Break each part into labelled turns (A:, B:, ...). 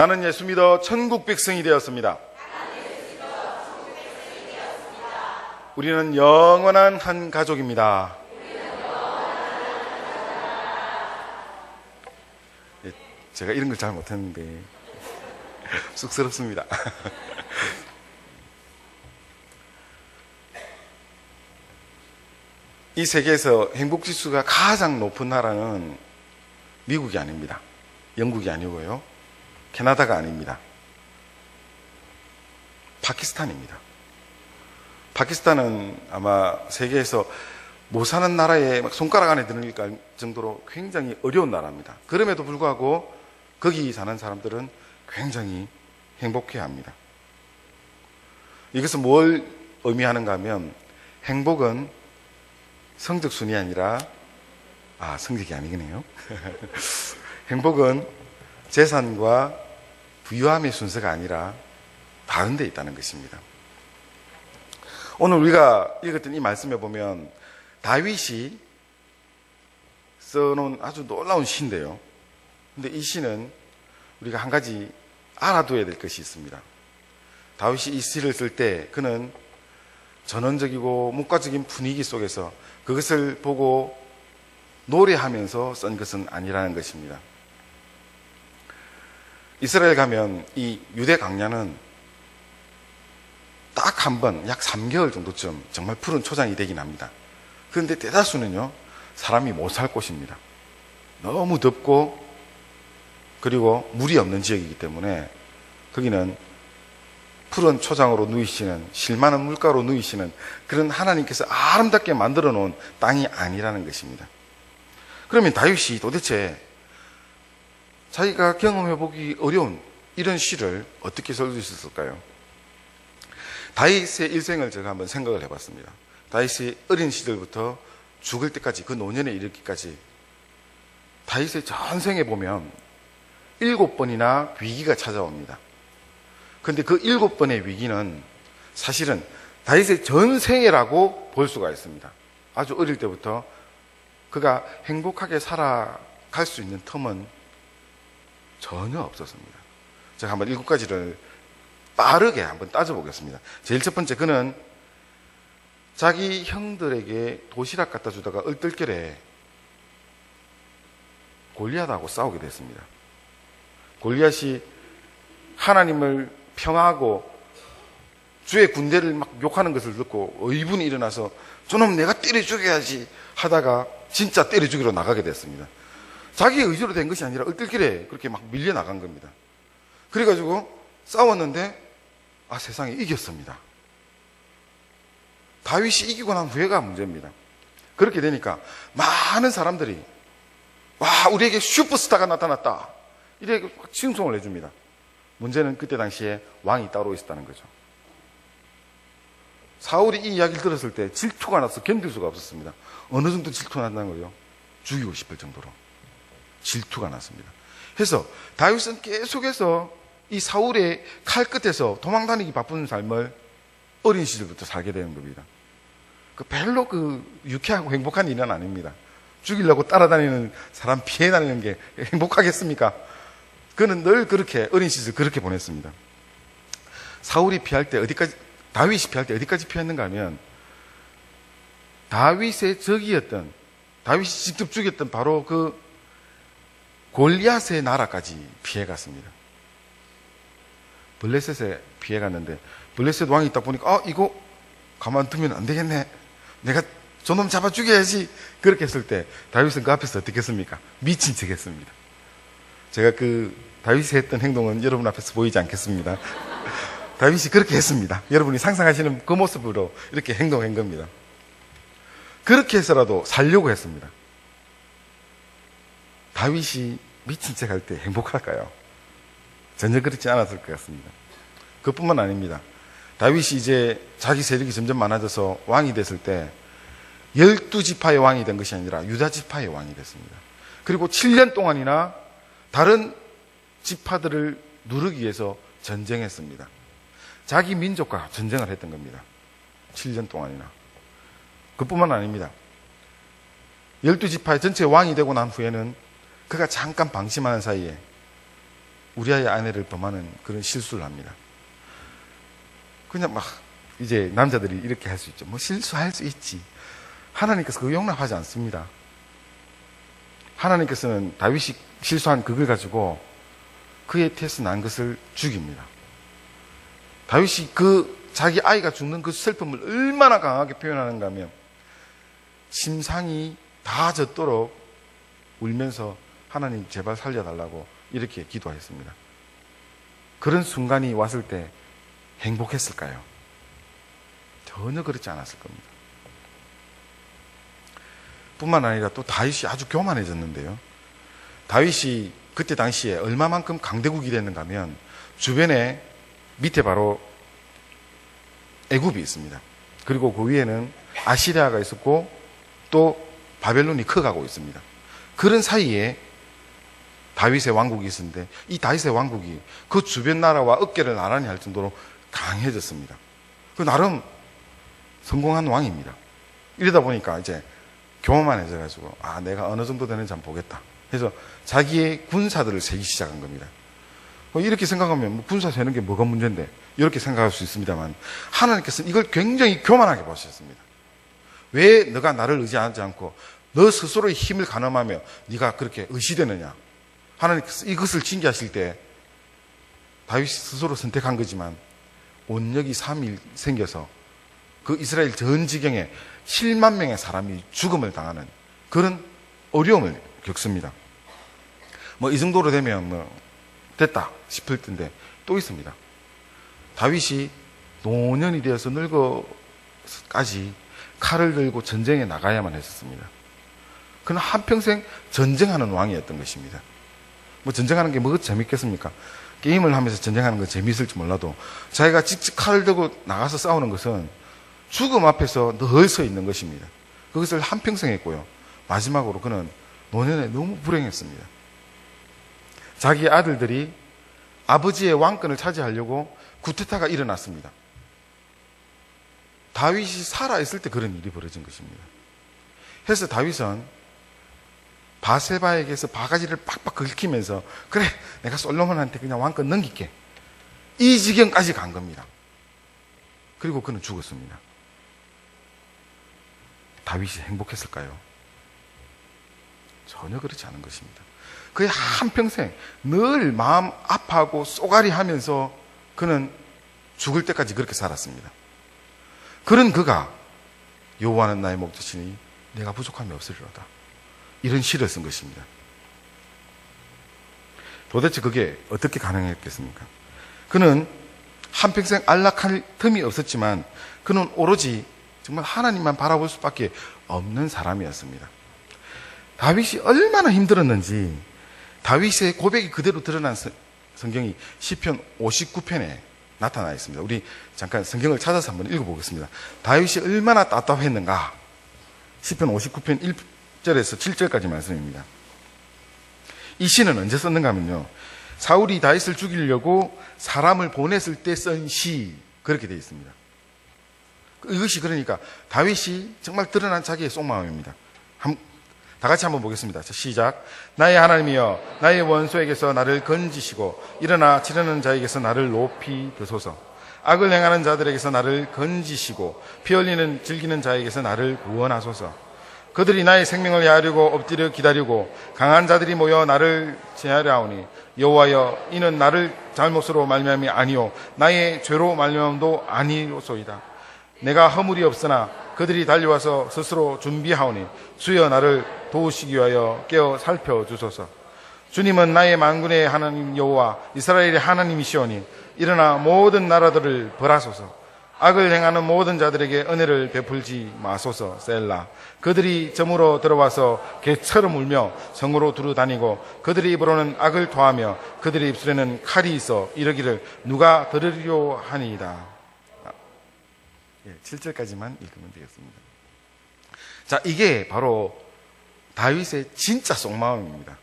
A: 나는 예수 믿어 천국 백성이 되었습니다. 우리는 영원한 한 가족입니다. 제가 이런 걸 잘 못했는데 쑥스럽습니다. 이 세계에서 행복지수가 가장 높은 나라는 미국이 아닙니다. 영국이 아니고요. 캐나다가 아닙니다. 파키스탄입니다. 파키스탄은 아마 세계에서 못 사는 나라에 손가락 안에 드는 정도로 굉장히 어려운 나라입니다. 그럼에도 불구하고 거기 사는 사람들은 굉장히 행복해야 합니다. 이것은 뭘 의미하는가 하면 행복은 성적순이 아니라 성적이 아니겠네요. 행복은 재산과 부유함의 순서가 아니라 다른 데 있다는 것입니다. 오늘 우리가 읽었던 이 말씀에 보면 다윗이 써놓은 아주 놀라운 시인데요. 근데 이 시는 우리가 한 가지 알아둬야 될 것이 있습니다. 다윗이 이 시를 쓸 때 그는 전원적이고 문과적인 분위기 속에서 그것을 보고 노래하면서 쓴 것은 아니라는 것입니다. 이스라엘 가면 이 유대 강야는 딱 한 번, 약 3개월 정도쯤 정말 푸른 초장이 되긴 합니다. 그런데 대다수는요, 사람이 못 살 곳입니다. 너무 덥고, 그리고 물이 없는 지역이기 때문에 거기는 푸른 초장으로 누이시는, 실 많은 물가로 누이시는 그런 하나님께서 아름답게 만들어 놓은 땅이 아니라는 것입니다. 그러면 다윗이 도대체 자기가 경험해 보기 어려운 이런 시를 어떻게 쓸 수 있었을까요? 다윗의 일생을 제가 한번 생각을 해봤습니다. 다윗이 어린 시절부터 죽을 때까지, 그 노년에 이르기까지 다윗의 전생에 보면 7번이나 위기가 찾아옵니다. 그런데 그 7번의 위기는 사실은 다윗의 전생애라고 볼 수가 있습니다. 아주 어릴 때부터 그가 행복하게 살아갈 수 있는 텀은 전혀 없었습니다. 제가 한번 7가지를 빠르게 한번 따져보겠습니다. 제일 첫 번째, 그는 자기 형들에게 도시락 갖다 주다가 얼떨결에 골리앗하고 싸우게 됐습니다. 골리앗이 하나님을 평하고 주의 군대를 막 욕하는 것을 듣고 의분이 일어나서 저놈 내가 때려 죽여야지 하다가 진짜 때려 죽이러 나가게 됐습니다. 자기의 의지로 된 것이 아니라 얼떨결에 그렇게 막 밀려 나간 겁니다. 그래가지고 싸웠는데 세상에 이겼습니다. 다윗이 이기고 난 후회가 문제입니다. 그렇게 되니까 많은 사람들이 우리에게 슈퍼스타가 나타났다 이렇게 칭송을 해줍니다. 문제는 그때 당시에 왕이 따로 있었다는 거죠. 사울이 이 이야기를 들었을 때 질투가 나서 견딜 수가 없었습니다. 어느 정도 질투가 난다는 거예요? 죽이고 싶을 정도로 질투가 났습니다. 그래서 다윗은 계속해서 이 사울의 칼 끝에서 도망다니기 바쁜 삶을 어린 시절부터 살게 되는 겁니다. 별로 유쾌하고 행복한 일은 아닙니다. 죽이려고 따라다니는 사람 피해 다니는 게 행복하겠습니까? 그는 늘 그렇게 어린 시절 그렇게 보냈습니다. 다윗이 피할 때 어디까지 피했는가 하면 다윗의 적이었던, 다윗이 직접 죽였던 바로 그 골리앗의 나라까지 피해갔습니다. 블레셋에 피해갔는데 블레셋 왕이 있다 보니까 이거 가만두면 안 되겠네, 내가 저놈 잡아 죽여야지, 그렇게 했을 때 다윗은 그 앞에서 어떻게 했습니까? 미친 척 했습니다. 제가 다윗이 했던 행동은 여러분 앞에서 보이지 않겠습니다. 다윗이 그렇게 했습니다. 여러분이 상상하시는 그 모습으로 이렇게 행동한 겁니다. 그렇게 해서라도 살려고 했습니다. 다윗이 미친 척 할 때 행복할까요? 전혀 그렇지 않았을 것 같습니다. 그뿐만 아닙니다. 다윗이 이제 자기 세력이 점점 많아져서 왕이 됐을 때 12지파의 왕이 된 것이 아니라 유다지파의 왕이 됐습니다. 그리고 7년 동안이나 다른 지파들을 누르기 위해서 전쟁했습니다. 자기 민족과 전쟁을 했던 겁니다. 7년 동안이나. 그뿐만 아닙니다. 12지파의 전체 왕이 되고 난 후에는 그가 잠깐 방심하는 사이에 우리아의 아내를 범하는 그런 실수를 합니다. 그냥 막 이제 남자들이 이렇게 할 수 있죠. 뭐 실수할 수 있지. 하나님께서 그거 용납하지 않습니다. 하나님께서는 다윗이 실수한 그걸 가지고 그의 태에서 난 것을 죽입니다. 다윗이 자기 아이가 죽는 그 슬픔을 얼마나 강하게 표현하는가 하면 심상이 다 젖도록 울면서 하나님 제발 살려달라고 이렇게 기도했습니다. 그런 순간이 왔을 때 행복했을까요? 전혀 그렇지 않았을 겁니다. 뿐만 아니라 또 다윗이 아주 교만해졌는데요. 다윗이 그때 당시에 얼마만큼 강대국이 됐는가 하면 주변에 밑에 바로 애굽이 있습니다. 그리고 그 위에는 아시리아가 있었고 또 바벨론이 커가고 있습니다. 그런 사이에 다윗의 왕국이 있었는데 이 다윗의 왕국이 그 주변 나라와 어깨를 나란히 할 정도로 강해졌습니다. 그 나름 성공한 왕입니다. 이러다 보니까 이제 교만해져가지고 내가 어느 정도 되는지 한번 보겠다 해서 자기의 군사들을 세기 시작한 겁니다. 이렇게 생각하면 뭐 군사 세는 게 뭐가 문제인데 이렇게 생각할 수 있습니다만 하나님께서는 이걸 굉장히 교만하게 보셨습니다. 왜 너가 나를 의지하지 않고 너 스스로의 힘을 가늠하며 네가 그렇게 의시되느냐. 하나님께서 이것을 징계하실 때 다윗이 스스로 선택한 거지만 온역이 3일 생겨서 그 이스라엘 전 지경에 7만 명의 사람이 죽음을 당하는 그런 어려움을 겪습니다. 뭐 이 정도로 되면 뭐 됐다 싶을 텐데 또 있습니다. 다윗이 노년이 되어서 늙어까지 칼을 들고 전쟁에 나가야만 했었습니다. 그는 한평생 전쟁하는 왕이었던 것입니다. 뭐 전쟁하는 게 뭐 재밌겠습니까? 게임을 하면서 전쟁하는 건 재미있을지 몰라도 자기가 직접 칼을 들고 나가서 싸우는 것은 죽음 앞에서 늘 서 있는 것입니다. 그것을 한평생 했고요. 마지막으로 그는 노년에 너무 불행했습니다. 자기 아들들이 아버지의 왕권을 차지하려고 쿠데타가 일어났습니다. 다윗이 살아있을 때 그런 일이 벌어진 것입니다. 그래서 다윗은 바세바에게서 바가지를 빡빡 긁히면서 그래 내가 솔로몬한테 그냥 왕권 넘길게 이 지경까지 간 겁니다. 그리고 그는 죽었습니다. 다윗이 행복했을까요? 전혀 그렇지 않은 것입니다. 그의 한평생 늘 마음 아파하고 쏘가리 하면서 그는 죽을 때까지 그렇게 살았습니다. 그런 그가 여호와는 나의 목자시니 내가 부족함이 없으리로다. 이런 시를 쓴 것입니다. 도대체 그게 어떻게 가능했겠습니까? 그는 한평생 안락할 틈이 없었지만 그는 오로지 정말 하나님만 바라볼 수밖에 없는 사람이었습니다. 다윗이 얼마나 힘들었는지 다윗의 고백이 그대로 드러난 성경이 시편 59편에 나타나 있습니다. 우리 잠깐 성경을 찾아서 한번 읽어보겠습니다. 다윗이 얼마나 답답했는가. 시편 59편 1절에서 7절까지 말씀입니다. 이 시는 언제 썼는가 하면요, 사울이 다윗을 죽이려고 사람을 보냈을 때 쓴 시, 그렇게 되어 있습니다. 이것이 그러니까 다윗이 정말 드러난 자기의 속마음입니다. 다 같이 한번 보겠습니다. 자, 시작. 나의 하나님이여, 나의 원수에게서 나를 건지시고 일어나 치려는 자에게서 나를 높이 드소서. 악을 행하는 자들에게서 나를 건지시고 피 흘리는 즐기는 자에게서 나를 구원하소서. 그들이 나의 생명을 해하려고 엎드려 기다리고 강한 자들이 모여 나를 제하려 하오니 여호와여, 이는 나를 잘못으로 말미암이 아니요 나의 죄로 말미암도 아니로소이다. 내가 허물이 없으나 그들이 달려와서 스스로 준비하오니 주여 나를 도우시기 위하여 깨어 살펴주소서. 주님은 나의 만군의 하나님 여호와 이스라엘의 하나님이시오니 일어나 모든 나라들을 벌하소서. 악을 행하는 모든 자들에게 은혜를 베풀지 마소서. 셀라. 그들이 점으로 들어와서 개처럼 울며 성으로 두루다니고 그들의 입으로는 악을 토하며 그들의 입술에는 칼이 있어 이르기를 누가 들으려 하니이다. 7절까지만 읽으면 되겠습니다. 자, 이게 바로 다윗의 진짜 속마음입니다.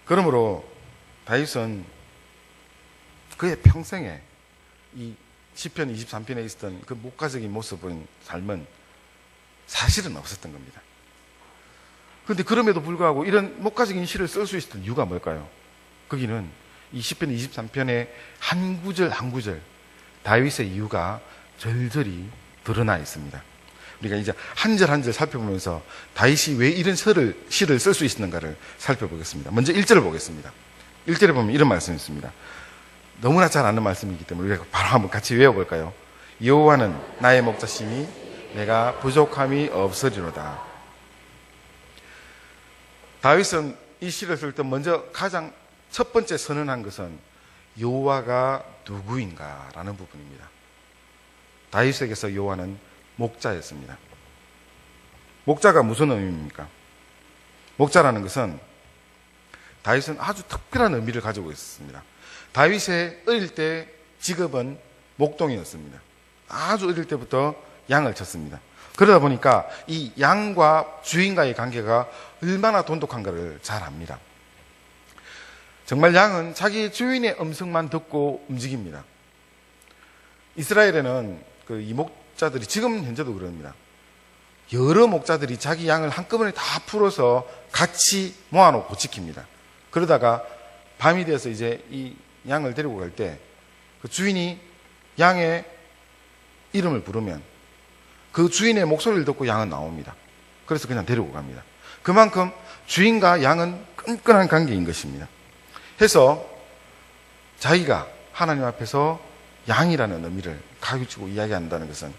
A: 그러므로 다윗은 그의 평생에 이 시편 23편에 있었던 그 목가적인 모습은 삶은 사실은 없었던 겁니다. 그런데 그럼에도 불구하고 이런 목가적인 시를 쓸 수 있었던 이유가 뭘까요? 거기는 이 시편 23편의 한 구절 한 구절 다윗의 이유가 절절히 드러나 있습니다. 우리가 이제 한 절 한 절 살펴보면서 다윗이 왜 이런 시를 쓸 수 있었는가를 살펴보겠습니다. 먼저 1절을 보겠습니다. 1절에 보면 이런 말씀이 있습니다. 너무나 잘 아는 말씀이기 때문에 우리가 바로 한번 같이 외워볼까요? 여호와는 나의 목자시니 내가 부족함이 없으리로다. 다윗은 이 시를 쓸 때 먼저 가장 첫 번째 선언한 것은 여호와가 누구인가라는 부분입니다. 다윗에게서 여호와는 목자였습니다. 목자가 무슨 의미입니까? 목자라는 것은 다윗은 아주 특별한 의미를 가지고 있었습니다. 다윗의 어릴 때 직업은 목동이었습니다. 아주 어릴 때부터 양을 쳤습니다. 그러다 보니까 이 양과 주인과의 관계가 얼마나 돈독한가를 잘 압니다. 정말 양은 자기 주인의 음성만 듣고 움직입니다. 이스라엘에는 이 목자들이 지금 현재도 그럽니다. 여러 목자들이 자기 양을 한꺼번에 다 풀어서 같이 모아놓고 지킵니다. 그러다가 밤이 되어서 이제 이 양을 데리고 갈 때 그 주인이 양의 이름을 부르면 그 주인의 목소리를 듣고 양은 나옵니다. 그래서 그냥 데리고 갑니다. 그만큼 주인과 양은 끈끈한 관계인 것입니다. 해서 자기가 하나님 앞에서 양이라는 의미를 가지고 이야기한다는 것은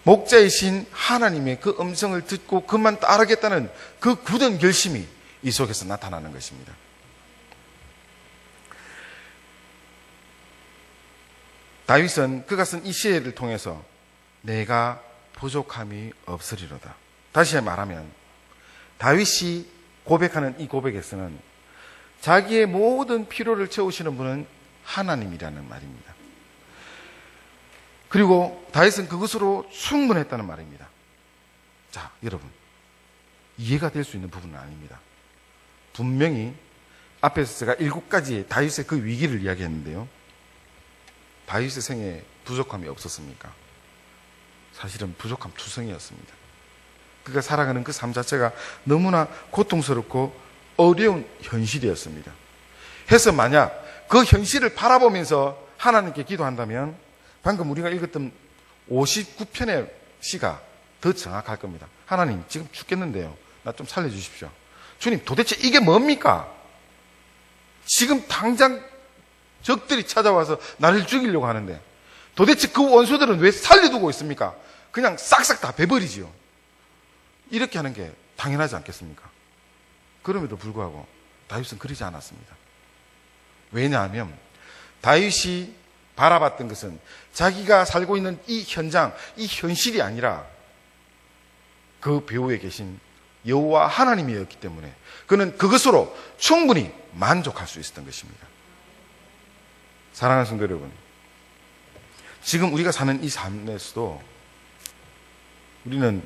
A: 목자이신 하나님의 그 음성을 듣고 그만 따르겠다는 그 굳은 결심이 이 속에서 나타나는 것입니다. 다윗은 그가 쓴 이 시를 통해서 내가 부족함이 없으리로다. 다시 말하면 다윗이 고백하는 이 고백에서는 자기의 모든 필요를 채우시는 분은 하나님이라는 말입니다. 그리고 다윗은 그것으로 충분했다는 말입니다. 자, 여러분, 이해가 될 수 있는 부분은 아닙니다. 분명히 앞에서 제가 7가지의 다윗의 그 위기를 이야기했는데요. 다윗의 생에 부족함이 없었습니까? 사실은 부족함 투성이었습니다. 그가 살아가는 그 삶 자체가 너무나 고통스럽고 어려운 현실이었습니다. 해서 만약 그 현실을 바라보면서 하나님께 기도한다면 방금 우리가 읽었던 59편의 시가 더 정확할 겁니다. 하나님, 지금 죽겠는데요. 나 좀 살려주십시오. 주님, 도대체 이게 뭡니까? 지금 당장 적들이 찾아와서 나를 죽이려고 하는데 도대체 그 원수들은 왜 살려두고 있습니까? 그냥 싹싹 다 베버리지요. 이렇게 하는 게 당연하지 않겠습니까? 그럼에도 불구하고 다윗은 그러지 않았습니다. 왜냐하면 다윗이 바라봤던 것은 자기가 살고 있는 이 현장, 이 현실이 아니라 그 배후에 계신 여호와 하나님이었기 때문에 그는 그것으로 충분히 만족할 수 있었던 것입니다. 사랑하는 성도 여러분, 지금 우리가 사는 이 삶에서도 우리는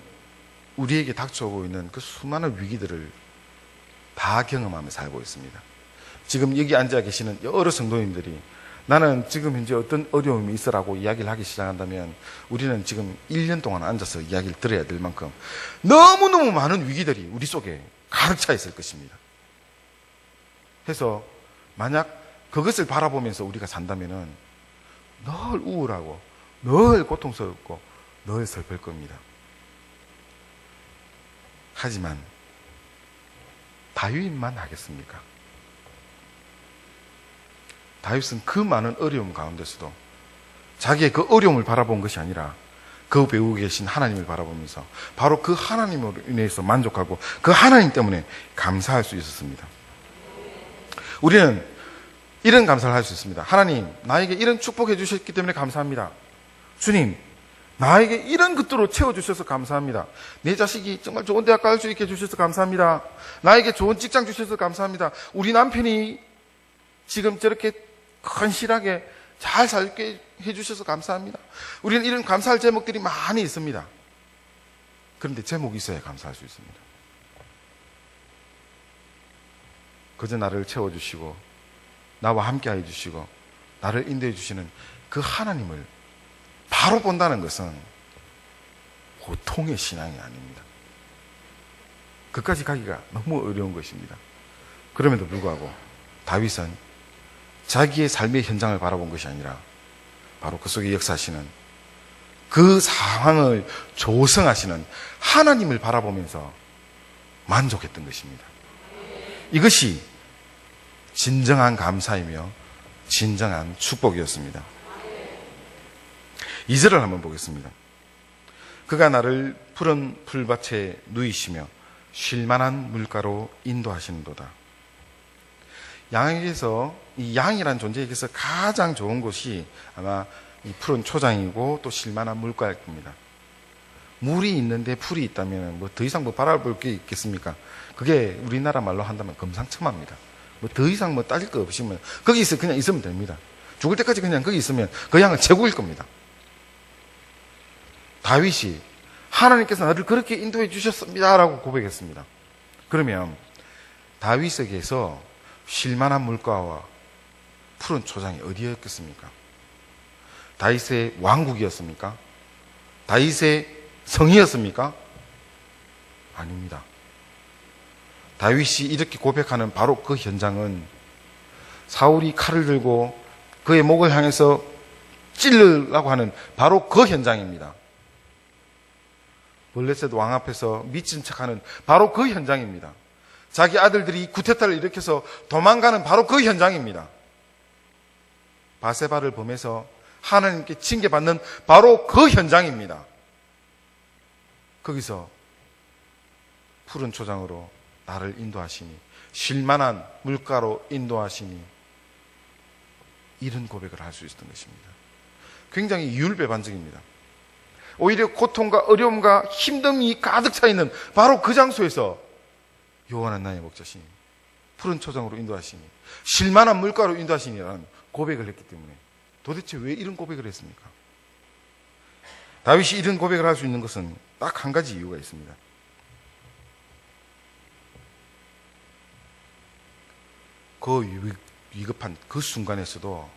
A: 우리에게 닥쳐오고 있는 그 수많은 위기들을 다 경험하며 살고 있습니다. 지금 여기 앉아 계시는 여러 성도님들이 나는 지금 현재 어떤 어려움이 있어라고 이야기를 하기 시작한다면 우리는 지금 1년 동안 앉아서 이야기를 들어야 될 만큼 너무너무 많은 위기들이 우리 속에 가득 차 있을 것입니다. 해서 만약 그것을 바라보면서 우리가 산다면은 늘 우울하고 늘 고통스럽고 늘 슬플 겁니다. 하지만 다윗만 하겠습니까? 다윗은 그 많은 어려움 가운데서도 자기의 그 어려움을 바라본 것이 아니라 그 배우에 계신 하나님을 바라보면서 바로 그 하나님으로 인해서 만족하고 그 하나님 때문에 감사할 수 있었습니다. 우리는 이런 감사를 할 수 있습니다. 하나님, 나에게 이런 축복해 주셨기 때문에 감사합니다. 주님, 나에게 이런 것들로 채워주셔서 감사합니다. 내 자식이 정말 좋은 대학 갈 수 있게 해주셔서 감사합니다. 나에게 좋은 직장 주셔서 감사합니다. 우리 남편이 지금 저렇게 건실하게 잘 살게 해주셔서 감사합니다. 우리는 이런 감사할 제목들이 많이 있습니다. 그런데 제목이 있어야 감사할 수 있습니다. 그저 나를 채워주시고 나와 함께 해주시고 나를 인도해 주시는 그 하나님을 바로 본다는 것은 보통의 신앙이 아닙니다. 그까지 가기가 너무 어려운 것입니다. 그럼에도 불구하고 다윗은 자기의 삶의 현장을 바라본 것이 아니라 바로 그 속에 역사하시는 그 상황을 조성하시는 하나님을 바라보면서 만족했던 것입니다. 이것이 진정한 감사이며 진정한 축복이었습니다. 2절을 한번 보겠습니다. 그가 나를 푸른 풀밭에 누이시며 쉴만한 물가로 인도하시는도다. 양에게서, 이 양이란 존재에게서 가장 좋은 곳이 아마 이 푸른 초장이고 또 쉴만한 물가일 겁니다. 물이 있는데 풀이 있다면 뭐 더 이상 뭐 바라볼 게 있겠습니까? 그게 우리나라 말로 한다면 금상첨화입니다. 뭐 더 이상 뭐 따질 거 없으면 거기 그냥 있으면 됩니다. 죽을 때까지 그냥 거기 있으면 그 양은 최고일 겁니다. 다윗이 하나님께서 나를 그렇게 인도해 주셨습니다라고 고백했습니다. 그러면 다윗에게서 쉴만한 물가와 푸른 초장이 어디였겠습니까? 다윗의 왕국이었습니까? 다윗의 성이었습니까? 아닙니다. 다윗이 이렇게 고백하는 바로 그 현장은 사울이 칼을 들고 그의 목을 향해서 찔르려고 하는 바로 그 현장입니다. 블레셋 왕 앞에서 미친 척하는 바로 그 현장입니다. 자기 아들들이 쿠데타를 일으켜서 도망가는 바로 그 현장입니다. 바세바를 범해서 하나님께 징계받는 바로 그 현장입니다. 거기서 푸른 초장으로 나를 인도하시니 쉴만한 물가로 인도하시니 이런 고백을 할 수 있었던 것입니다. 굉장히 이율배반적입니다. 오히려 고통과 어려움과 힘듦이 가득 차 있는 바로 그 장소에서 여호와는 나의 목자시니 푸른 초장으로 인도하시니 쉴만한 물가로 인도하시니라는 고백을 했기 때문에 도대체 왜 이런 고백을 했습니까? 다윗이 이런 고백을 할 수 있는 것은 딱 한 가지 이유가 있습니다. 그 위급한 그 순간에서도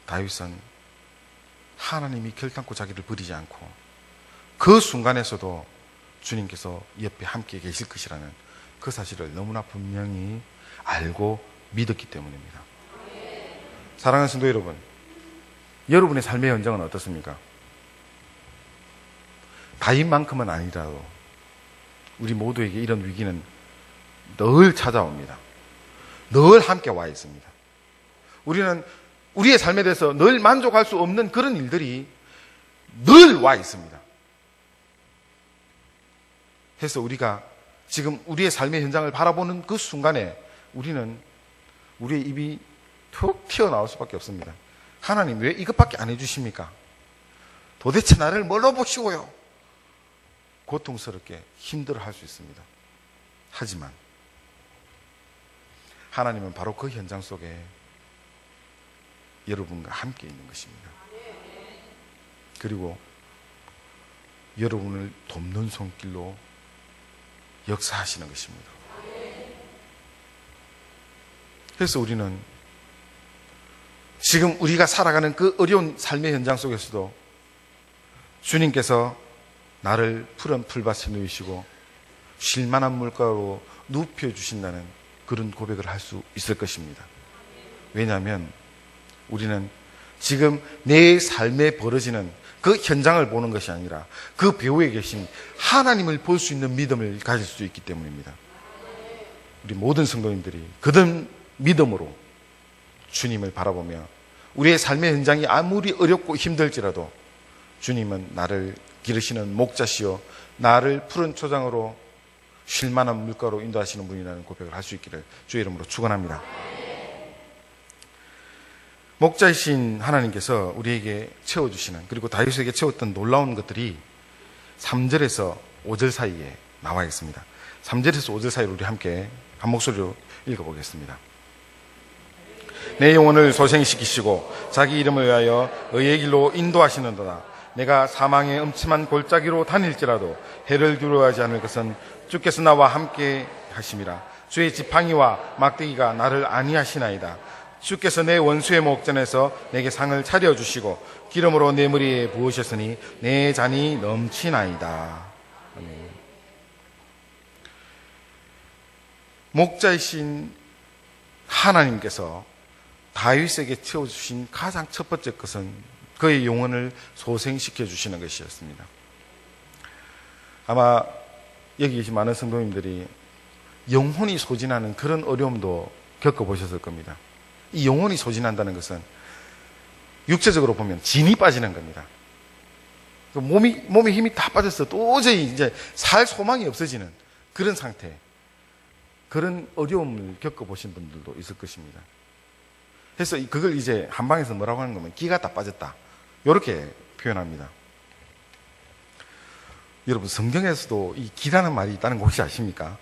A: 다윗은 하나님이 결단코 자기를 버리지 않고 그 순간에서도 주님께서 옆에 함께 계실 것이라는 그 사실을 너무나 분명히 알고 믿었기 때문입니다. 사랑하는 성도 여러분, 여러분의 삶의 현장은 어떻습니까? 다윗만큼은 아니라도 우리 모두에게 이런 위기는 늘 찾아옵니다. 늘 함께 와 있습니다. 우리는 우리의 삶에 대해서 늘 만족할 수 없는 그런 일들이 늘 와 있습니다. 그래서 우리가 지금 우리의 삶의 현장을 바라보는 그 순간에 우리는 우리의 입이 툭 튀어나올 수밖에 없습니다. 하나님 왜 이것밖에 안 해주십니까? 도대체 나를 뭘로 보시고요? 고통스럽게 힘들어할 수 있습니다. 하지만 하나님은 바로 그 현장 속에 여러분과 함께 있는 것입니다. 그리고 여러분을 돕는 손길로 역사하시는 것입니다. 그래서 우리는 지금 우리가 살아가는 그 어려운 삶의 현장 속에서도 주님께서 나를 푸른 풀밭에 누이시고 쉴만한 물가로 눕혀주신다는 그런 고백을 할 수 있을 것입니다. 왜냐하면 우리는 지금 내 삶에 벌어지는 그 현장을 보는 것이 아니라 그 배후에 계신 하나님을 볼 수 있는 믿음을 가질 수 있기 때문입니다. 우리 모든 성도님들이 그런 믿음으로 주님을 바라보며 우리의 삶의 현장이 아무리 어렵고 힘들지라도 주님은 나를 기르시는 목자시요 나를 푸른 초장으로 쉴만한 물가로 인도하시는 분이라는 고백을 할 수 있기를 주의 이름으로 축원합니다. 목자이신 하나님께서 우리에게 채워주시는, 그리고 다윗에게 채웠던 놀라운 것들이 3절에서 5절 사이에 나와 있습니다. 3절에서 5절 사이를 우리 함께 한 목소리로 읽어보겠습니다. 내 영혼을 소생시키시고 자기 이름을 위하여 의의 길로 인도하시는도다. 내가 사망의 음침한 골짜기로 다닐지라도 해를 두려워하지 않을 것은 주께서 나와 함께 하심이라. 주의 지팡이와 막대기가 나를 안위하시나이다. 주께서 내 원수의 목전에서 내게 상을 차려주시고 기름으로 내 머리에 부으셨으니 내 잔이 넘치나이다. 아멘. 목자이신 하나님께서 다윗에게 채워주신 가장 첫 번째 것은 그의 영혼을 소생시켜 주시는 것이었습니다. 아마 여기 계신 많은 성도님들이 영혼이 소진하는 그런 어려움도 겪어보셨을 겁니다. 이 영혼이 소진한다는 것은 육체적으로 보면 진이 빠지는 겁니다. 몸에 힘이 다 빠져서 도저히 이제 살 소망이 없어지는 그런 상태, 그런 어려움을 겪어보신 분들도 있을 것입니다. 그래서 그걸 이제 한방에서 뭐라고 하는 거면 기가 다 빠졌다, 이렇게 표현합니다. 여러분, 성경에서도 이 기라는 말이 있다는 거 혹시 아십니까?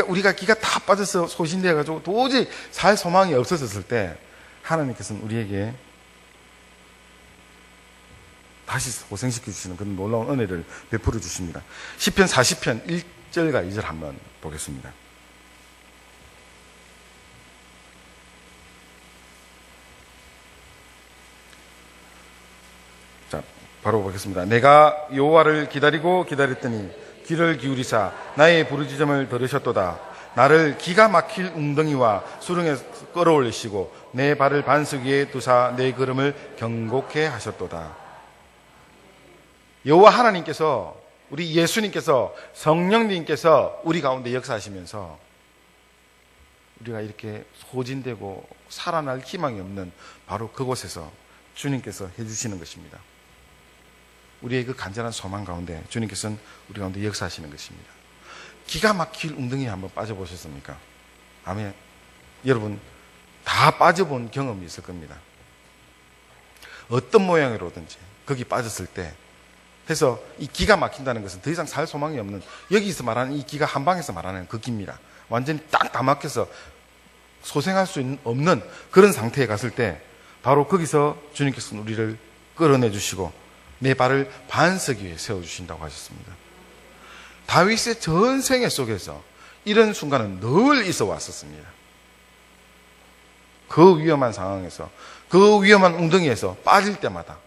A: 우리가 기가 다 빠져서 소진되어가지고 도저히 살 소망이 없어졌을 때 하나님께서는 우리에게 다시 소생시켜 주시는 그런 놀라운 은혜를 베풀어 주십니다. 시편 40편 1절과 2절 한번 보겠습니다. 자, 바로 보겠습니다. 내가 여호와를 기다리고 기다렸더니 귀를 기울이사 나의 부르짖음을 들으셨도다. 나를 기가 막힐 웅덩이와 수렁에 끌어올리시고 내 발을 반석 위에 두사 내 걸음을 경고케 하셨도다. 여호와 하나님께서, 우리 예수님께서, 성령님께서 우리 가운데 역사하시면서 우리가 이렇게 소진되고 살아날 희망이 없는 바로 그곳에서 주님께서 해주시는 것입니다. 우리의 그 간절한 소망 가운데 주님께서는 우리 가운데 역사하시는 것입니다. 기가 막힐 웅덩이에 한번 빠져보셨습니까? 아멘. 여러분, 다 빠져본 경험이 있을 겁니다. 어떤 모양으로든지 거기 빠졌을 때, 그래서 이 기가 막힌다는 것은 더 이상 살 소망이 없는, 여기서 말하는 이 기가 한방에서 말하는 그 기입니다. 완전히 딱 다 막혀서 소생할 수 없는 그런 상태에 갔을 때 바로 거기서 주님께서는 우리를 끌어내 주시고 내 발을 반석 위에 세워주신다고 하셨습니다. 다윗의 전생애 속에서 이런 순간은 늘 있어 왔었습니다. 그 위험한 상황에서, 그 위험한 웅덩이에서 빠질 때마다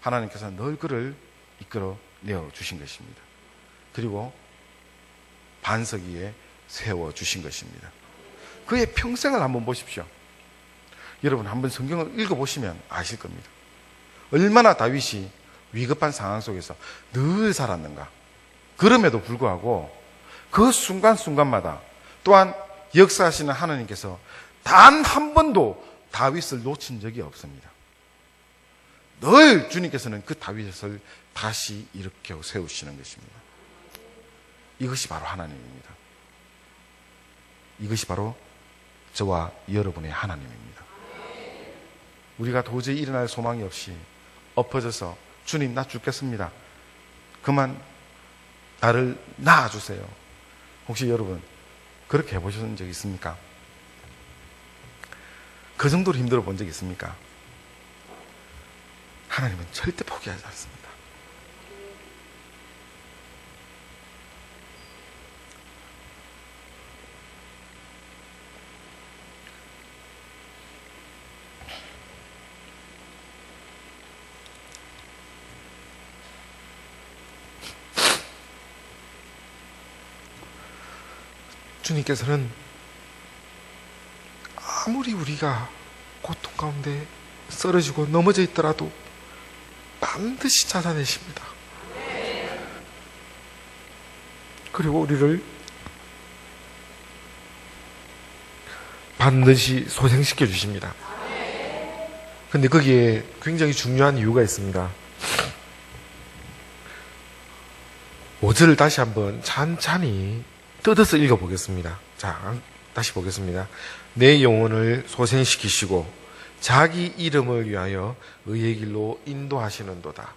A: 하나님께서 늘 그를 이끌어내어 주신 것입니다. 그리고 반석 위에 세워주신 것입니다. 그의 평생을 한번 보십시오. 여러분, 한번 성경을 읽어보시면 아실 겁니다. 얼마나 다윗이 위급한 상황 속에서 늘 살았는가. 그럼에도 불구하고 그 순간순간마다 또한 역사하시는 하나님께서 단 한 번도 다윗을 놓친 적이 없습니다. 늘 주님께서는 그 다윗을 다시 일으켜 세우시는 것입니다. 이것이 바로 하나님입니다. 이것이 바로 저와 여러분의 하나님입니다. 우리가 도저히 일어날 소망이 없이 엎어져서 주님, 나 죽겠습니다, 그만 나를 낳아주세요. 혹시 여러분 그렇게 해보신 적 있습니까? 그 정도로 힘들어 본 적 있습니까? 하나님은 절대 포기하지 않습니다.
B: 주님께서는 아무리 우리가 고통 가운데 쓰러지고 넘어져 있더라도 반드시 찾아내십니다. 그리고 우리를 반드시 소생시켜 주십니다. 근데 거기에 굉장히 중요한 이유가 있습니다. 5절을 다시 한번 찬찬히 뜯어서 읽어보겠습니다. 자, 다시 보겠습니다. 내 영혼을 소생시키시고 자기 이름을 위하여 의의 길로 인도하시는도다.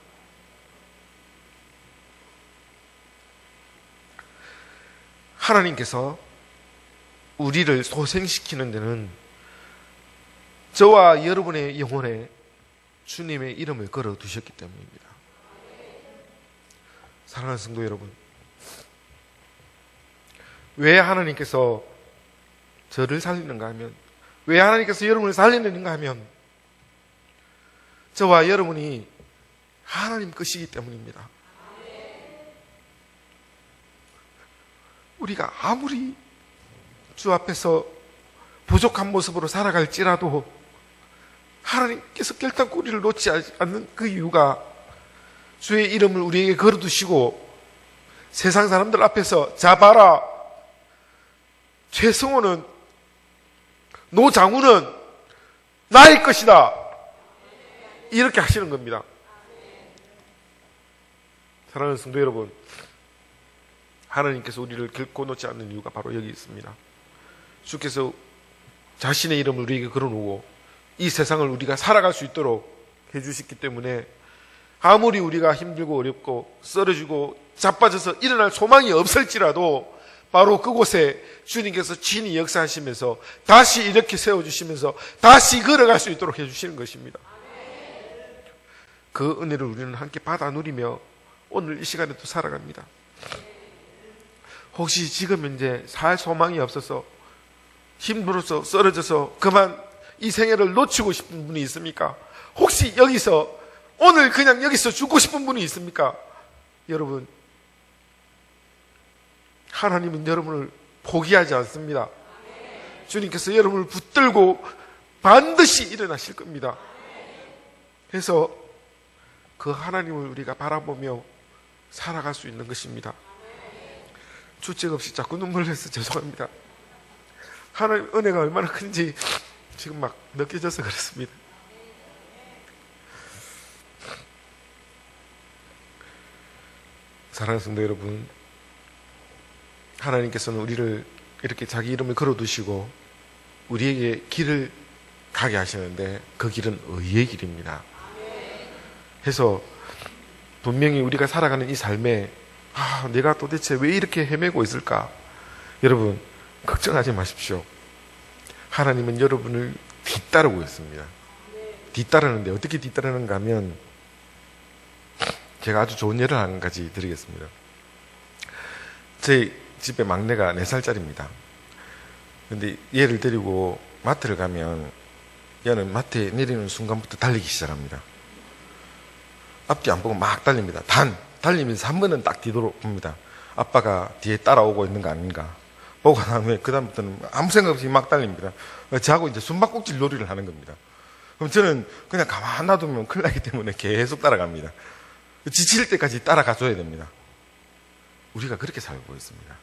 B: 하나님께서 우리를 소생시키는 데는 저와 여러분의 영혼에 주님의 이름을 걸어 두셨기 때문입니다. 사랑하는 성도 여러분, 왜 하나님께서 저를 살리는가 하면, 왜 하나님께서 여러분을 살리는가 하면 저와 여러분이 하나님 것이기 때문입니다. 우리가 아무리 주 앞에서 부족한 모습으로 살아갈지라도 하나님께서 결단코 우리를 놓지 않는 그 이유가 주의 이름을 우리에게 걸어두시고 세상 사람들 앞에서 자 봐라, 최성호는, 노장훈은 나의 것이다, 이렇게 하시는 겁니다. 사랑하는 성도 여러분, 하나님께서 우리를 결코 놓지 않는 이유가 바로 여기 있습니다. 주께서 자신의 이름을 우리에게 걸어놓고 이 세상을 우리가 살아갈 수 있도록 해주셨기 때문에 아무리 우리가 힘들고 어렵고 쓰러지고 자빠져서 일어날 소망이 없을지라도 바로 그곳에 주님께서 친히 역사하시면서 다시 이렇게 세워주시면서 다시 걸어갈 수 있도록 해주시는 것입니다. 그 은혜를 우리는 함께 받아 누리며 오늘 이 시간에 또 살아갑니다. 혹시 지금 현재 살 소망이 없어서 힘들어서 쓰러져서 그만 이 생애를 놓치고 싶은 분이 있습니까? 혹시 여기서 오늘 그냥 여기서 죽고 싶은 분이 있습니까? 여러분, 하나님은 여러분을 포기하지 않습니다. 주님께서 여러분을 붙들고 반드시 일어나실 겁니다. 그래서 그 하나님을 우리가 바라보며 살아갈 수 있는 것입니다. 주책 없이 자꾸 눈물을 흘려서 죄송합니다. 하나님 은혜가 얼마나 큰지 지금 막 느껴져서 그렇습니다. 사랑하는 성도 여러분, 하나님께서는 우리를 이렇게 자기 이름을 걸어두시고 우리에게 길을 가게 하시는데 그 길은 의의 길입니다. 해서 분명히 우리가 살아가는 이 삶에 내가 도대체 왜 이렇게 헤매고 있을까? 여러분, 걱정하지 마십시오. 하나님은 여러분을 뒤따르고 있습니다. 뒤따르는데 어떻게 뒤따르는가 하면 제가 아주 좋은 예를 한 가지 드리겠습니다. 제 집에 막내가 4살짜리입니다. 근데 얘를 데리고 마트를 가면 얘는 마트에 내리는 순간부터 달리기 시작합니다. 앞뒤 안 보고 막 달립니다. 달리면서 한 번은 딱 뒤돌아봅니다. 아빠가 뒤에 따라오고 있는 거 아닌가. 보고 나면 그다음부터는 아무 생각 없이 막 달립니다. 저하고 이제 숨바꼭질 놀이를 하는 겁니다. 그럼 저는 그냥 가만 놔두면 큰일 나기 때문에 계속 따라갑니다. 지칠 때까지 따라가줘야 됩니다. 우리가 그렇게 살고 있습니다.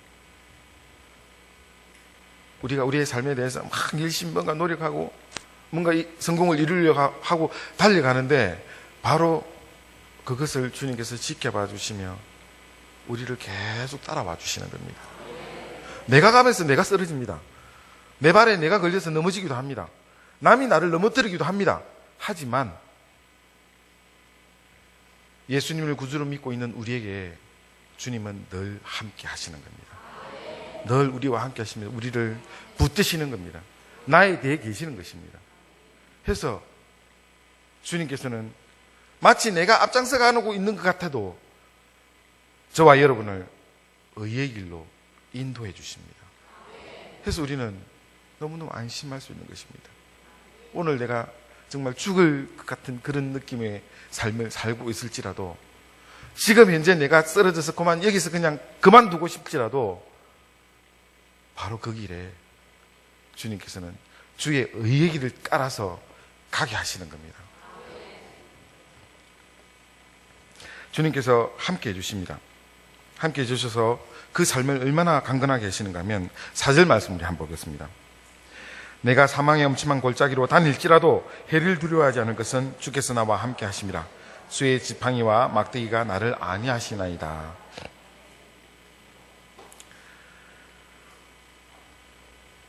B: 우리가 우리의 삶에 대해서 막 열심히 뭔가 노력하고 뭔가 성공을 이루려고 하고 달려가는데 바로 그것을 주님께서 지켜봐 주시며 우리를 계속 따라와 주시는 겁니다. 내가 가면서 내가 쓰러집니다. 내 발에 내가 걸려서 넘어지기도 합니다. 남이 나를 넘어뜨리기도 합니다. 하지만 예수님을 구주로 믿고 있는 우리에게 주님은 늘 함께 하시는 겁니다. 늘 우리와 함께 하시며 우리를 붙드시는 겁니다. 나에 대해 계시는 것입니다. 그래서 주님께서는 마치 내가 앞장서 가고 있는 것 같아도 저와 여러분을 의의 길로 인도해 주십니다. 그래서 우리는 너무너무 안심할 수 있는 것입니다. 오늘 내가 정말 죽을 것 같은 그런 느낌의 삶을 살고 있을지라도 지금 현재 내가 쓰러져서 여기서 그냥 그만두고 싶지라도 바로 그 길에 주님께서는 주의 의의 길을 깔아서 가게 하시는 겁니다. 주님께서 함께 해주십니다. 함께 해주셔서 그 삶을 얼마나 강건하게 하시는가 하면 4절 말씀 우리 한번 보겠습니다. 내가 사망의 엄침한 골짜기로 다닐지라도 해를 두려워하지 않을 것은 주께서 나와 함께 하심이라. 주의 지팡이와 막대기가 나를 안위하시나이다.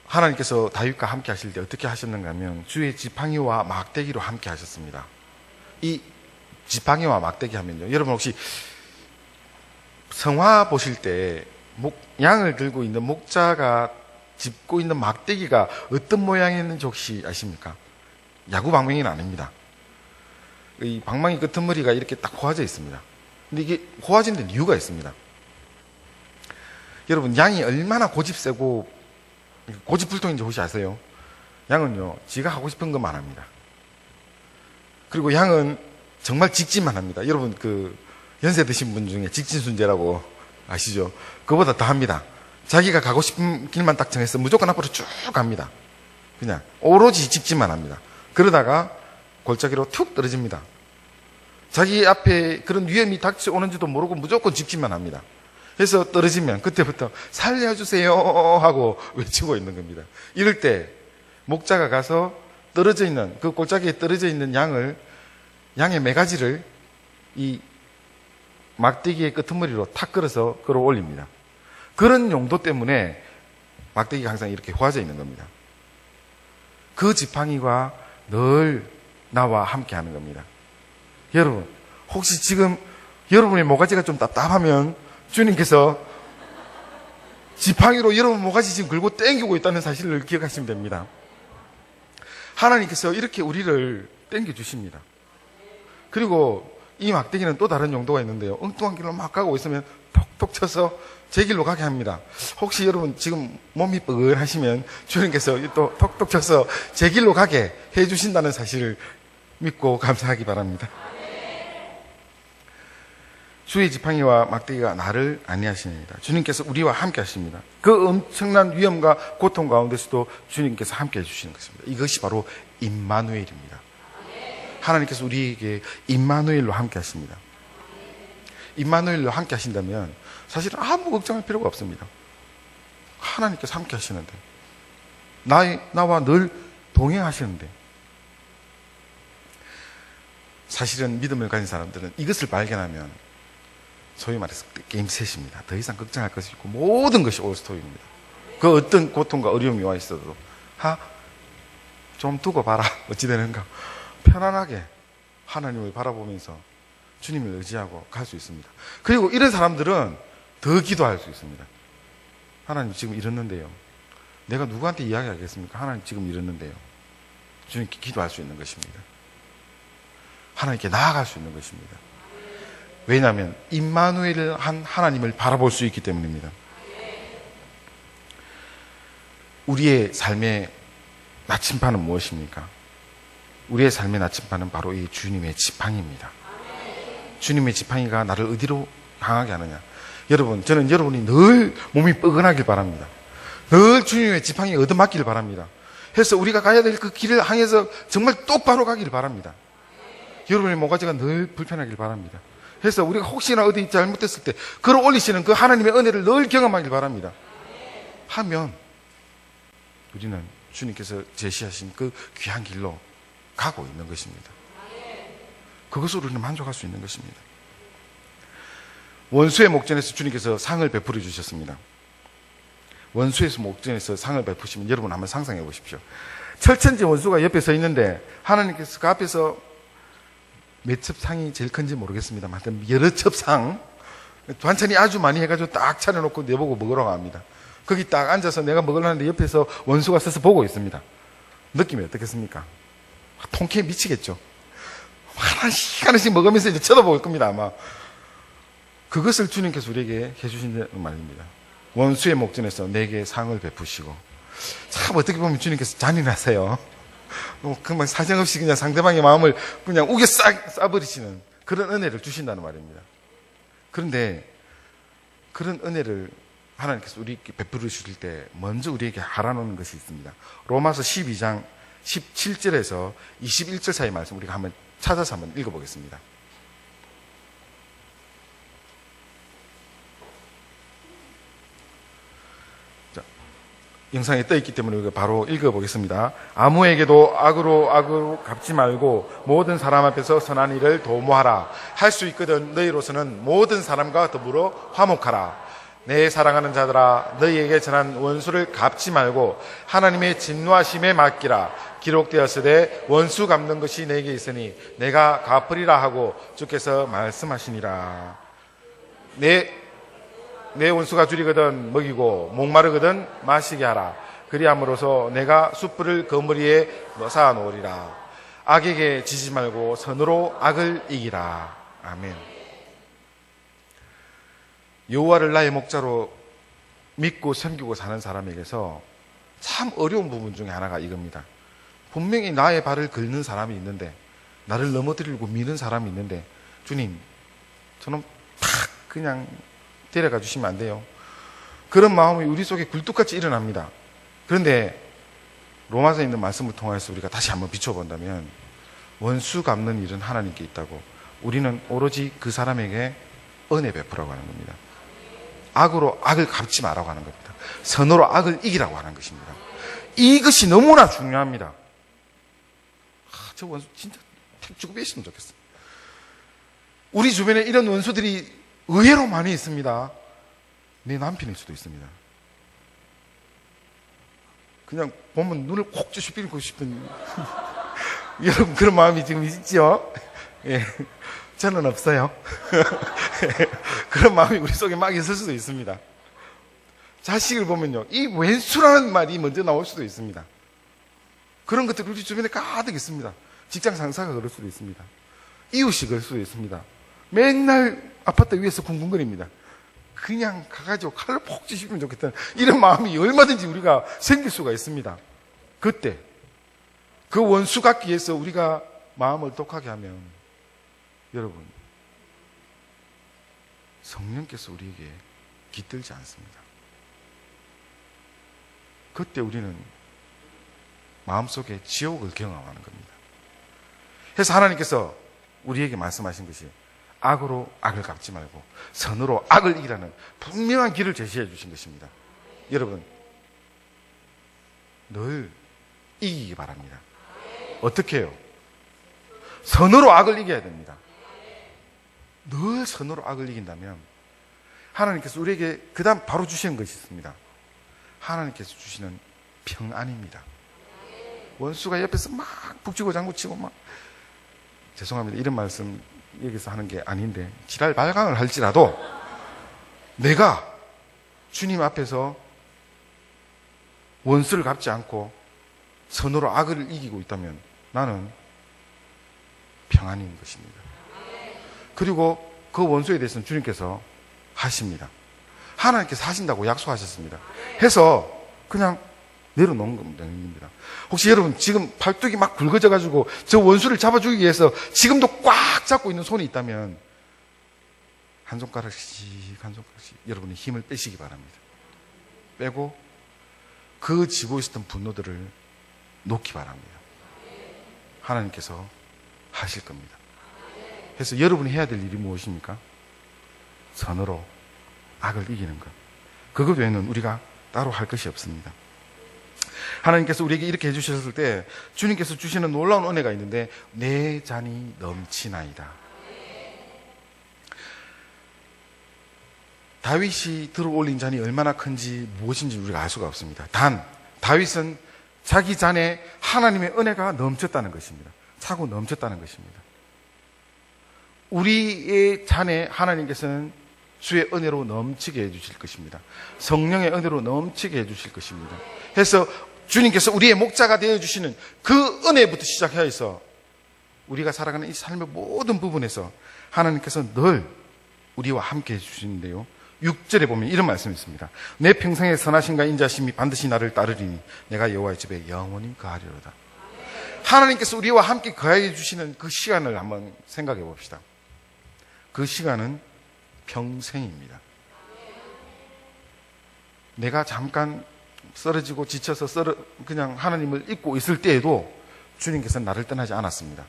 B: 하나님께서 다윗과 함께 하실 때 어떻게 하셨는가 하면 주의 지팡이와 막대기로 함께 하셨습니다. 이 지팡이와 막대기 하면요, 여러분 혹시 성화 보실 때 양을 들고 있는 목자가 짚고 있는 막대기가 어떤 모양이 있는지 혹시 아십니까? 야구 방망이는 아닙니다. 이 방망이 끄트머리가 이렇게 딱 고아져 있습니다. 근데 이게 고아진 데는 이유가 있습니다. 여러분, 양이 얼마나 고집세고 고집불통인지 혹시 아세요? 양은요, 지가 하고 싶은 것만 합니다. 그리고 양은 정말 직진만 합니다. 여러분, 연세 드신 분 중에 직진순재라고 아시죠? 그보다 더 합니다. 자기가 가고 싶은 길만 딱 정해서 무조건 앞으로 쭉 갑니다. 그냥 오로지 직진만 합니다. 그러다가 골짜기로 툭 떨어집니다. 자기 앞에 그런 위험이 닥쳐오는지도 모르고 무조건 직진만 합니다. 그래서 떨어지면 그때부터 살려주세요 하고 외치고 있는 겁니다. 이럴 때 목자가 가서 떨어져 있는 그 골짜기에 떨어져 있는 양의 매가지를 이 막대기의 끄트머리로 탁 끌어서 끌어 올립니다. 그런 용도 때문에 막대기가 항상 이렇게 휘어져 있는 겁니다. 그 지팡이가 늘 나와 함께 하는 겁니다. 여러분, 혹시 지금 여러분의 모가지가 좀 답답하면 주님께서 지팡이로 여러분 모가지 지금 긁고 당기고 있다는 사실을 기억하시면 됩니다. 하나님께서 이렇게 우리를 당겨주십니다. 그리고 이 막대기는 또 다른 용도가 있는데요. 엉뚱한 길로 막 가고 있으면 톡톡 쳐서 제 길로 가게 합니다. 혹시 여러분 지금 몸이 뻐근하시면 주님께서 또 톡톡 쳐서 제 길로 가게 해주신다는 사실을 믿고 감사하기 바랍니다. 주의 지팡이와 막대기가 나를 안위하십니다. 주님께서 우리와 함께 하십니다. 그 엄청난 위험과 고통 가운데서도 주님께서 함께 해주시는 것입니다. 이것이 바로 임마누엘입니다. 하나님께서 우리에게 임마누엘로 함께 하십니다. 임마누엘로 함께 하신다면 사실은 아무 걱정할 필요가 없습니다. 하나님께서 함께 하시는데, 나와 늘 동행하시는데, 사실은 믿음을 가진 사람들은 이것을 발견하면 소위 말해서 게임 셋입니다. 더 이상 걱정할 것이 없고 모든 것이 올스톱입니다. 그 어떤 고통과 어려움이 와 있어도 좀 두고 봐라. 어찌 되는가. 편안하게 하나님을 바라보면서 주님을 의지하고 갈 수 있습니다. 그리고 이런 사람들은 더 기도할 수 있습니다. 하나님 지금 이랬는데요. 내가 누구한테 이야기하겠습니까? 하나님 지금 이랬는데요. 주님께 기도할 수 있는 것입니다. 하나님께 나아갈 수 있는 것입니다. 왜냐하면 임마누엘을 한 하나님을 바라볼 수 있기 때문입니다. 우리의 삶의 나침반은 무엇입니까? 우리의 삶의 나침반은 바로 이 주님의 지팡이입니다. 주님의 지팡이가 나를 어디로 향하게 하느냐. 여러분, 저는 여러분이 늘 몸이 뻐근하길 바랍니다. 늘 주님의 지팡이에 얻어맞기를 바랍니다. 그래서 우리가 가야 될 그 길을 향해서 정말 똑바로 가기를 바랍니다. 여러분의 모가지가 늘 불편하길 바랍니다. 그래서 우리가 혹시나 어디 잘못됐을 때 걸어 올리시는 그 하나님의 은혜를 늘 경험하길 바랍니다. 하면 우리는 주님께서 제시하신 그 귀한 길로 가고 있는 것입니다. 그것으로 우리는 만족할 수 있는 것입니다. 원수의 목전에서 주님께서 상을 베풀어 주셨습니다. 원수의 목전에서 상을 베푸시면 여러분 한번 상상해 보십시오. 철천지 원수가 옆에 서 있는데 하나님께서 그 앞에서 몇 첩 상이 제일 큰지 모르겠습니다만 여러 첩 상, 반찬이 아주 많이 해가지고 딱 차려놓고 내보고 먹으러 갑니다. 거기 딱 앉아서 내가 먹으려는데 옆에서 원수가 서서 보고 있습니다. 느낌이 어떻겠습니까? 통쾌해 미치겠죠. 하나씩 먹으면서 이제 쳐다볼 겁니다, 아마. 그것을 주님께서 우리에게 해주신다는 말입니다. 원수의 목전에서 내게 상을 베푸시고. 참 어떻게 보면 주님께서 잔인하세요. 그만 사정없이 그냥 상대방의 마음을 그냥 우겨 싸버리시는 그런 은혜를 주신다는 말입니다. 그런데 그런 은혜를 하나님께서 우리에게 베풀어 주실 때 먼저 우리에게 하라는 것이 있습니다. 로마서 12장 17절에서 21절 사이 말씀 우리가 한번 찾아서 한번 읽어보겠습니다. 자, 영상에 떠있기 때문에 우리가 바로 읽어보겠습니다. 아무에게도 악으로 갚지 말고 모든 사람 앞에서 선한 일을 도모하라. 할 수 있거든 너희로서는 모든 사람과 더불어 화목하라. 내 사랑하는 자들아 너희에게 전한 원수를 갚지 말고 하나님의 진노하심에 맡기라. 기록되었으되 원수 갚는 것이 내게 있으니 내가 갚으리라 하고 주께서 말씀하시니라. 내 원수가 줄이거든 먹이고 목마르거든 마시게 하라. 그리함으로써 내가 숯불을 그머리에 쌓아 놓으리라. 악에게 지지 말고 선으로 악을 이기라. 아멘. 여호와를 나의 목자로 믿고 섬기고 사는 사람에게서 참 어려운 부분 중에 하나가 이겁니다. 분명히 나의 발을 긁는 사람이 있는데, 나를 넘어뜨리고 미는 사람이 있는데, 주님, 저는 탁 그냥 데려가 주시면 안 돼요. 그런 마음이 우리 속에 굴뚝같이 일어납니다. 그런데 로마서에 있는 말씀을 통해서 우리가 다시 한번 비춰본다면 원수 갚는 일은 하나님께 있다고, 우리는 오로지 그 사람에게 은혜 베푸라고 하는 겁니다. 악으로 악을 갚지 마라고 하는 겁니다. 선으로 악을 이기라고 하는 것입니다. 이것이 너무나 중요합니다. 저 원수 진짜 죽고 빼시면 좋겠어요. 우리 주변에 이런 원수들이 의외로 많이 있습니다. 내 남편일 수도 있습니다. 그냥 보면 눈을 콕 찌푸리고 싶은 여러분 그런 마음이 지금 있죠? 예. 저는 없어요. 그런 마음이 우리 속에 막 있을 수도 있습니다. 자식을 보면요, 이 왼수라는 말이 먼저 나올 수도 있습니다. 그런 것들이 우리 주변에 가득 있습니다. 직장 상사가 그럴 수도 있습니다. 이웃이 그럴 수도 있습니다. 맨날 아파트 위에서 쿵쿵거립니다. 그냥 가가지고 칼로 폭 찌시면 좋겠다는 이런 마음이 얼마든지 우리가 생길 수가 있습니다. 그때 그 원수 갚기 위해서 우리가 마음을 독하게 하면, 여러분, 성령께서 우리에게 깃들지 않습니다. 그때 우리는 마음속에 지옥을 경험하는 겁니다. 그래서 하나님께서 우리에게 말씀하신 것이 악으로 악을 갚지 말고 선으로 악을 이기라는 분명한 길을 제시해 주신 것입니다. 여러분, 늘 이기기 바랍니다. 어떻게 해요? 선으로 악을 이겨야 됩니다. 늘 선으로 악을 이긴다면 하나님께서 우리에게 그 다음 바로 주시는 것이 있습니다. 하나님께서 주시는 평안입니다. 원수가 옆에서 막 북치고 장구치고 막, 죄송합니다, 이런 말씀 여기서 하는 게 아닌데, 지랄 발광을 할지라도 내가 주님 앞에서 원수를 갚지 않고 선으로 악을 이기고 있다면 나는 평안인 것입니다. 그리고 그 원수에 대해서는 주님께서 하십니다. 하나님께서 하신다고 약속하셨습니다. 해서 그냥 내려놓은 겁니다. 혹시 여러분 지금 팔뚝이 막 굵어져가지고 저 원수를 잡아주기 위해서 지금도 꽉 잡고 있는 손이 있다면 한 손가락씩 한 손가락씩 여러분이 힘을 빼시기 바랍니다. 빼고 그 지고 있었던 분노들을 놓기 바랍니다. 하나님께서 하실 겁니다. 그래서 여러분이 해야 될 일이 무엇입니까? 선으로 악을 이기는 것. 그것 외에는 우리가 따로 할 것이 없습니다. 하나님께서 우리에게 이렇게 해주셨을 때 주님께서 주시는 놀라운 은혜가 있는데, 내 잔이 넘치나이다. 다윗이 들어올린 잔이 얼마나 큰지 무엇인지 우리가 알 수가 없습니다. 단 다윗은 자기 잔에 하나님의 은혜가 넘쳤다는 것입니다. 차고 넘쳤다는 것입니다. 우리의 잔에 하나님께서는 주의 은혜로 넘치게 해주실 것입니다. 성령의 은혜로 넘치게 해주실 것입니다. 그래서 주님께서 우리의 목자가 되어주시는 그 은혜부터 시작해서 우리가 살아가는 이 삶의 모든 부분에서 하나님께서 늘 우리와 함께 해주시는데요, 6절에 보면 이런 말씀이 있습니다. 내 평생의 선하심과 인자심이 반드시 나를 따르리니 내가 여호와의 집에 영원히 거하리로다. 하나님께서 우리와 함께 거하여 주시는 그 시간을 한번 생각해 봅시다. 그 시간은 평생입니다. 내가 잠깐 쓰러지고 지쳐서 그냥 하나님을 잊고 있을 때에도 주님께서는 나를 떠나지 않았습니다.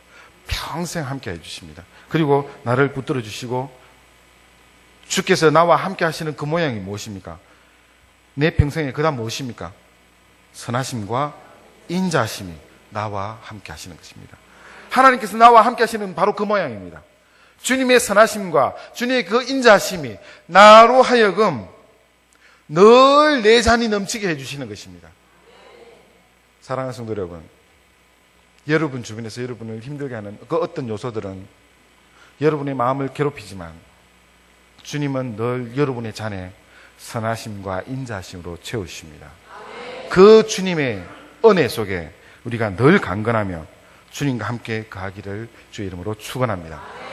B: 평생 함께 해주십니다. 그리고 나를 붙들어 주시고, 주께서 나와 함께 하시는 그 모양이 무엇입니까? 내 평생에 그 다음 무엇입니까? 선하심과 인자심이 나와 함께 하시는 것입니다. 하나님께서 나와 함께 하시는 바로 그 모양입니다. 주님의 선하심과 주님의 그 인자심이 나로 하여금 늘 내 잔이 넘치게 해주시는 것입니다. 사랑하는 성도 여러분, 여러분 주변에서 여러분을 힘들게 하는 그 어떤 요소들은 여러분의 마음을 괴롭히지만 주님은 늘 여러분의 잔에 선하심과 인자심으로 채우십니다. 그 주님의 은혜 속에 우리가 늘 강건하며 주님과 함께 거하기를 주의 이름으로 축원합니다.